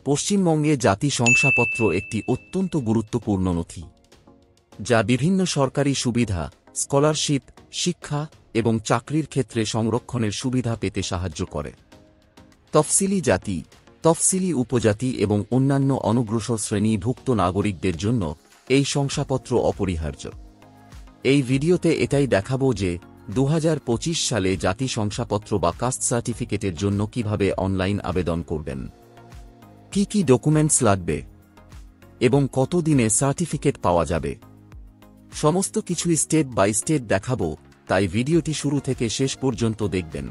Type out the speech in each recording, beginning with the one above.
পশ্চিমবঙ্গে জাতি শংসাপত্র একটি অত্যন্ত গুরুত্বপূর্ণ নথি, যা বিভিন্ন সরকারি সুবিধা, স্কলারশিপ, শিক্ষা এবং চাকরির ক্ষেত্রে সংরক্ষণের সুবিধা পেতে সাহায্য করে। তফসিলি জাতি, তফসিলি উপজাতি এবং অন্যান্য অনগ্রসর শ্রেণীভুক্ত নাগরিকদের জন্য এই শংসাপত্র অপরিহার্য। এই ভিডিওতে এটাই দেখাবো যে 2025 সালে জাতি শংসাপত্র বা কাস্ট সার্টিফিকেটের জন্য কিভাবে অনলাইন আবেদন করবেন, কি কি ডকুমেন্টস লাগবে এবং কত দিনে সার্টিফিকেট পাওয়া যাবে। সমস্ত কিছুই স্টেপ বাই স্টেপ দেখাবো, তাই ভিডিওটি শুরু থেকে শেষ পর্যন্ত দেখবেন।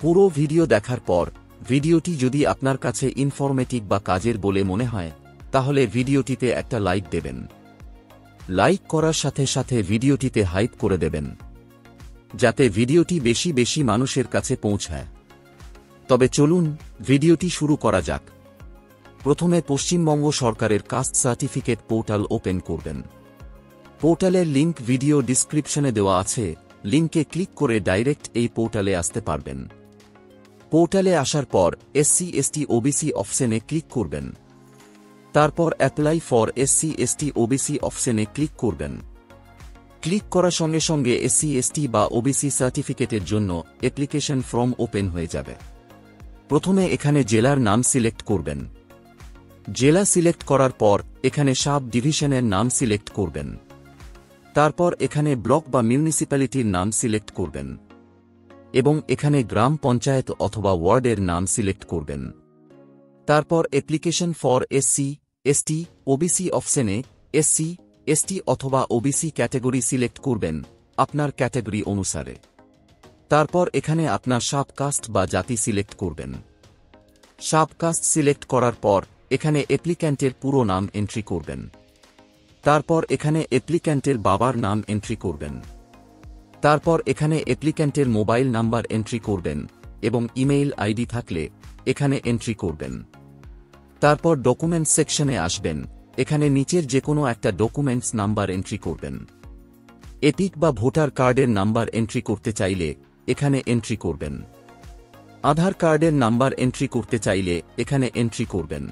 পুরো ভিডিও দেখার পর ভিডিওটি যদি আপনার কাছে ইনফরমেটিভ বা কাজের বলে মনে হয়, তাহলে ভিডিওটিতে একটা লাইক দেবেন। লাইক করার সাথে সাথে ভিডিওটিতে হাইপ করে দেবেন, যাতে ভিডিওটি বেশি বেশি মানুষের কাছে পৌঁছায়। তবে চলুন ভিডিওটি শুরু করা যাক। প্রথমে পশ্চিমবঙ্গ সরকারের কাস্ট সার্টিফিকেট পোর্টাল ওপেন করবেন। পোর্টালের লিংক ভিডিও ডিসক্রিপশনে দেওয়া আছে, লিংকে ক্লিক করে ডাইরেক্ট এই পোর্টালে আসতে পারবেন। পোর্টালে আসার পর এসসি এসটি ওবিসি অপশনে ক্লিক করবেন। তারপর apply for SC ST OBC অপশনে ক্লিক করবেন। ক্লিক করার সঙ্গে সঙ্গে এসসি এসটি বা ওবিসি সার্টিফিকেটের জন্য অ্যাপ্লিকেশন ফর্ম ওপেন হয়ে যাবে। প্রথমে এখানে জেলার নাম সিলেক্ট করবেন। জেলা সিলেক্ট করার পর এখানে সাব ডিভিশনের নাম সিলেক্ট করবেন। তারপর এখানে ব্লক বা মিউনিসিপ্যালিটির নাম সিলেক্ট করবেন এবং এখানে গ্রাম পঞ্চায়েত অথবা ওয়ার্ডের নাম সিলেক্ট করবেন। তারপর application for SC ST OBC অপশনে এসসি এসটি অথবা ওবিসি ক্যাটাগরি সিলেক্ট করবেন আপনার ক্যাটাগরি অনুসারে। তারপর এখানে আপনার সাব কাস্ট বা জাতি সিলেক্ট করবেন। সাব কাস্ট সিলেক্ট করার পর এখানে অ্যাপ্লিক্যান্টের পুরো নাম এন্ট্রি করবেন। তারপর এখানে অ্যাপ্লিক্যান্টের বাবার নাম এন্ট্রি করবেন। তারপর এখানে অ্যাপ্লিক্যান্টের মোবাইল নাম্বার এন্ট্রি করবেন এবং ইমেইল আইডি থাকলে এখানে এন্ট্রি করবেন। তারপর ডকুমেন্টস সেকশনে আসবেন। এখানে নিচের যে কোনো একটা ডকুমেন্টস নাম্বার এন্ট্রি করবেন। এপিক বা ভোটার কার্ডের নাম্বার এন্ট্রি করতে চাইলে এখানে এন্ট্রি করবেন। আধার কার্ডের নাম্বার এন্ট্রি করতে চাইলে এখানে এন্ট্রি করবেন।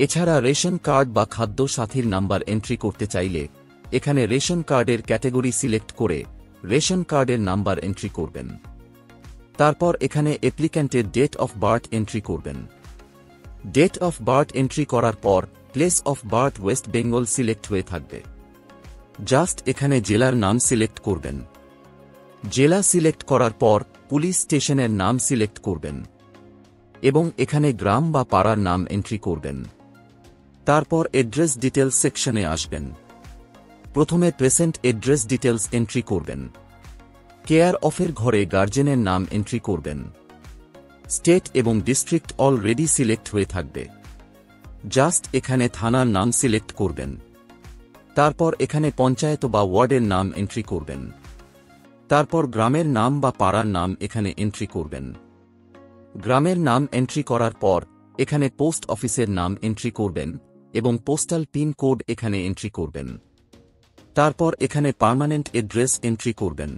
এছাড়া রেশন কার্ড বা খাদ্য সাথীর নাম্বার এন্ট্রি করতে চাইলে এখানে রেশন কার্ডের ক্যাটাগরি সিলেক্ট করে রেশন কার্ডের নাম্বার এন্ট্রি করবেন। তারপর এখানে অ্যাপ্লিক্যান্টের ডেট অফ বার্থ এন্ট্রি করবেন। ডেট অফ বার্থ এন্ট্রি করার পর place of birth West Bengal select হয়ে থাকবে। জাস্ট এখানে জেলার নাম সিলেক্ট করবেন। জেলা সিলেক্ট করার পর পুলিশ স্টেশনের নাম সিলেক্ট করবেন এবং এখানে গ্রাম বা পাড়ার নাম এন্ট্রি করবেন। তারপর অ্যাড্রেস ডিটেলস সেকশনে আসবেন। প্রথমে প্রেজেন্ট অ্যাড্রেস ডিটেলস এন্ট্রি করবেন। কেয়ার অফের ঘরে গার্জেনের নাম এন্ট্রি করবেন। স্টেট এবং ডিস্ট্রিক্ট অলরেডি সিলেক্ট হয়ে থাকবে। জাস্ট এখানে থানার নাম সিলেক্ট করবেন। তারপর এখানে পঞ্চায়েত বা ওয়ার্ডের নাম এন্ট্রি করবেন। তারপর গ্রামের নাম বা পাড়ার নাম এখানে এন্ট্রি করবেন। গ্রামের নাম এন্ট্রি করার পর এখানে পোস্ট অফিসের নাম এন্ট্রি করবেন এবং পোস্টাল পিন কোড এখানে এন্ট্রি করবেন। তারপর এখানে পার্মানেন্ট অ্যাড্রেস এন্ট্রি করবেন।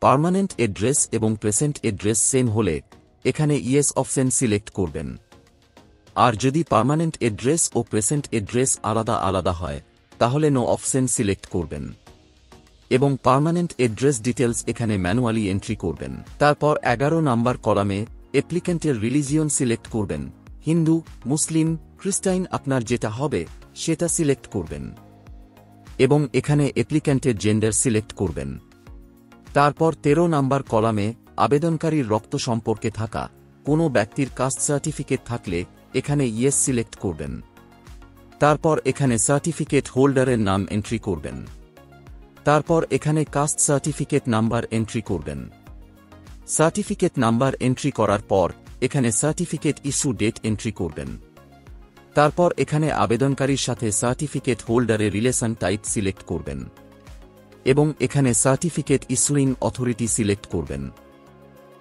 পার্মানেন্ট অ্যাড্রেস এবং প্রেজেন্ট অ্যাড্রেস সেম হলে এখানে ইয়েস অপশন সিলেক্ট করবেন। আর যদি পার্মানেন্ট অ্যাড্রেস ও প্রেজেন্ট অ্যাড্রেস আলাদা আলাদা হয়, তাহলে নো অপশন সিলেক্ট করবেন এবং পার্মানেন্ট অ্যাড্রেস ডিটেলস এখানে ম্যানুয়ালি এন্ট্রি করবেন। তারপর 11 নাম্বার কলামে অ্যাপ্লিক্যান্টের রিলিজিয়ন সিলেক্ট করবেন। হিন্দু, মুসলিম, খ্রিস্টান আপনার যেটা হবে সেটা সিলেক্ট করবেন এবং এখানে অ্যাপ্লিক্যান্টের জেন্ডার সিলেক্ট করবেন। তারপর 13 নাম্বার কলামে আবেদনকারীর রক্ত সম্পর্কে থাকা কোনো ব্যক্তির কাস্ট সার্টিফিকেট থাকলে এখানে ইয়েস সিলেক্ট করবেন। তারপর এখানে সার্টিফিকেট হোল্ডারের নাম এন্ট্রি করবেন। তারপর এখানে কাস্ট সার্টিফিকেট নাম্বার এন্ট্রি করবেন। সার্টিফিকেট নাম্বার এন্ট্রি করার পর এখানে সার্টিফিকেট ইস্যু ডেট এন্ট্রি করবেন। তারপর এখানে আবেদনকারীর সাথে সার্টিফিকেট হোল্ডারের রিলেশন টাইপ সিলেক্ট করবেন এবং এখানে সার্টিফিকেট ইস্যুইং অথরিটি সিলেক্ট করবেন।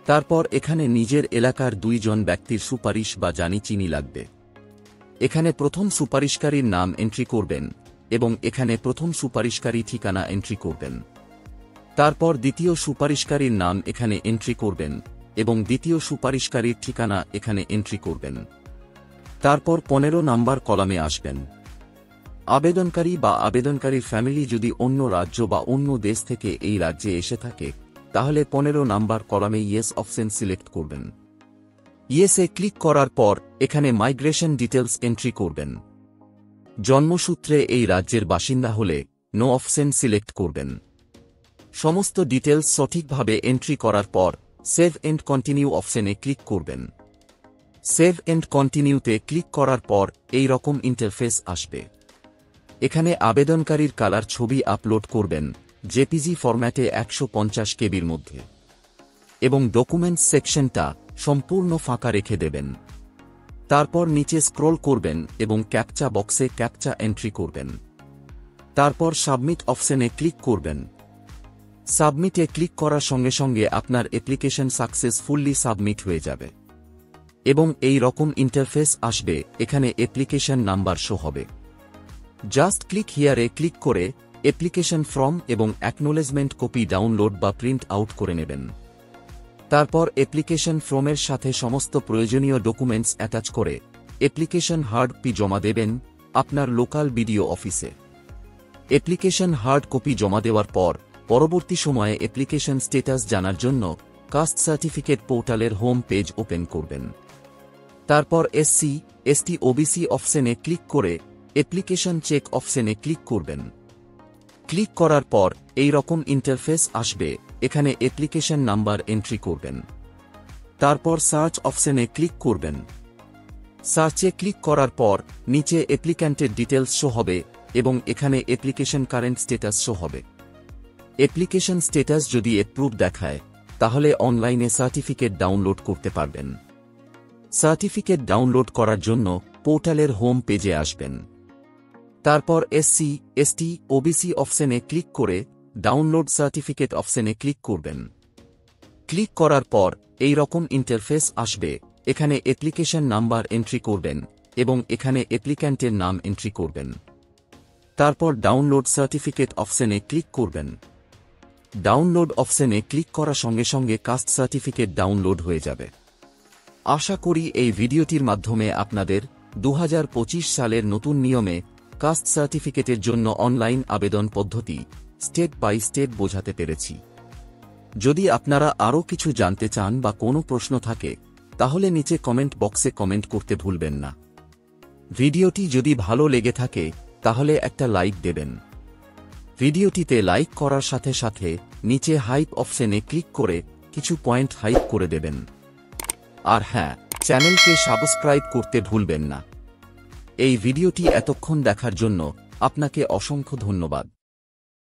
তারপর এখানে নিজের এলাকার 2 জন ব্যক্তির সুপারিশ বা জানি চিনি লাগবে। এখানে প্রথম সুপারিশকারীর নাম এন্ট্রি করবেন এবং এখানে প্রথম সুপারিশকারী ঠিকানা এন্ট্রি করবেন। তারপর দ্বিতীয় সুপারিশকারীর নাম এখানে এন্ট্রি করবেন এবং দ্বিতীয় সুপারিশকারীর ঠিকানা এখানে এন্ট্রি করবেন। তারপর 15 নাম্বার কলামে আসবেন। আবেদনকারী বা আবেদনকারীর ফ্যামিলি যদি অন্য রাজ্য বা অন্য দেশ থেকে এই রাজ্যে এসে থাকে, তাহলে 15 নাম্বার কলামে ইয়েস অপশন সিলেক্ট করবেন। ইয়েসে ক্লিক করার পর এখানে মাইগ্রেশন ডিটেলস এন্ট্রি করবেন। জন্মসূত্রে এই রাজ্যের বাসিন্দা হলে নো অপশন সিলেক্ট করবেন। সমস্ত ডিটেলস সঠিকভাবে এন্ট্রি করার পর সেভ এন্ড কন্টিনিউ অপশনে ক্লিক করবেন। সেভ এন্ড কন্টিনিউতে ক্লিক করার পর এই রকম ইন্টারফেস আসবে। এখানে আবেদনকারীর কালার ছবি আপলোড করবেন জেপিজি ফরম্যাটে 150 কেবির মধ্যে, এবং ডকুমেন্টস সেকশনটা সম্পূর্ণ ফাঁকা রেখে দেবেন। তারপর নিচে স্ক্রল করবেন এবং ক্যাপচা বক্সে ক্যাপচা এন্ট্রি করবেন। তারপর সাবমিট অপশনে ক্লিক করবেন। সাবমিটে ক্লিক করার সঙ্গে সঙ্গে আপনার অ্যাপ্লিকেশন সাকসেসফুলি সাবমিট হয়ে যাবে এবং এই রকম ইন্টারফেস আসবে। এখানে অ্যাপ্লিকেশন নাম্বার শো হবে। জাস্ট ক্লিক হিয়ারে ক্লিক করে অ্যাপ্লিকেশন ফর্ম এবং অ্যাকনোলেজমেন্ট কপি ডাউনলোড বা প্রিন্ট আউট করে নেবেন। তারপর অ্যাপ্লিকেশন ফর্মের সাথে সমস্ত প্রয়োজনীয় ডকুমেন্টস অ্যাটাচ করে অ্যাপ্লিকেশন হার্ড কপি জমা দেবেন আপনার লোকাল বিডিও অফিসে। অ্যাপ্লিকেশন হার্ড কপি জমা দেওয়ার পর পরবর্তী সময়ে অ্যাপ্লিকেশন স্ট্যাটাস জানার জন্য কাস্ট সার্টিফিকেট পোর্টালের হোম পেজ ওপেন করবেন। তারপর এসসি, এসটি, ওবিসি অপশনে ক্লিক করে অ্যাপ্লিকেশন চেক অপশনে ক্লিক করবেন। ক্লিক করার পর এই রকম ইন্টারফেস আসবে। এখানে অ্যাপ্লিকেশন নাম্বার এন্ট্রি করবেন। তারপর সার্চ অপশনে ক্লিক করবেন। সার্চে ক্লিক করার পর নিচে অ্যাপ্লিক্যান্টের ডিটেলস শো হবে এবং এখানে অ্যাপ্লিকেশন কারেন্ট স্ট্যাটাস শো হবে। অ্যাপ্লিকেশন স্ট্যাটাস যদি অ্যাপ্রুভ দেখায়, তাহলে অনলাইনে সার্টিফিকেট ডাউনলোড করতে পারবেন। সার্টিফিকেট ডাউনলোড করার জন্য পোর্টালের হোম পেজে আসবেন। তারপর এসসি, এসটি, ওবিসি অপশনে ক্লিক করে ডাউনলোড সার্টিফিকেট অপশনে ক্লিক করবেন। ক্লিক করার পর এই রকম ইন্টারফেস আসবে। এখানে অ্যাপ্লিকেশন নাম্বার এন্ট্রি করবেন এবং এখানে অ্যাপ্লিক্যান্টের নাম এন্ট্রি করবেন। তারপর ডাউনলোড সার্টিফিকেট অপশনে ক্লিক করবেন। ডাউনলোড অপশনে ক্লিক করার সঙ্গে সঙ্গে কাস্ট সার্টিফিকেট ডাউনলোড হয়ে যাবে। আশা করি এই ভিডিওটির মাধ্যমে আপনাদের 2025 সালের নতুন নিয়মে কাস্ট সার্টিফিকেটের জন্য অনলাইন আবেদন পদ্ধতি স্টেপ বাই স্টেপ বোঝাতে পেরেছি। যদি আপনারা আরও কিছু জানতে চান বা কোনো প্রশ্ন থাকে, তাহলে নিচে কমেন্ট বক্সে কমেন্ট করতে ভুলবেন না। ভিডিওটি যদি ভালো লেগে থাকে তাহলে একটা লাইক দেবেন। ভিডিওটিতে লাইক করার সাথে সাথে নিচে হাইপ অপশনে ক্লিক করে কিছু পয়েন্ট হাইপ করে দেবেন। আর হ্যাঁ, চ্যানেলকে সাবস্ক্রাইব করতে ভুলবেন না। এই ভিডিওটি এতক্ষণ দেখার জন্য আপনাকে অসংখ্য ধন্যবাদ।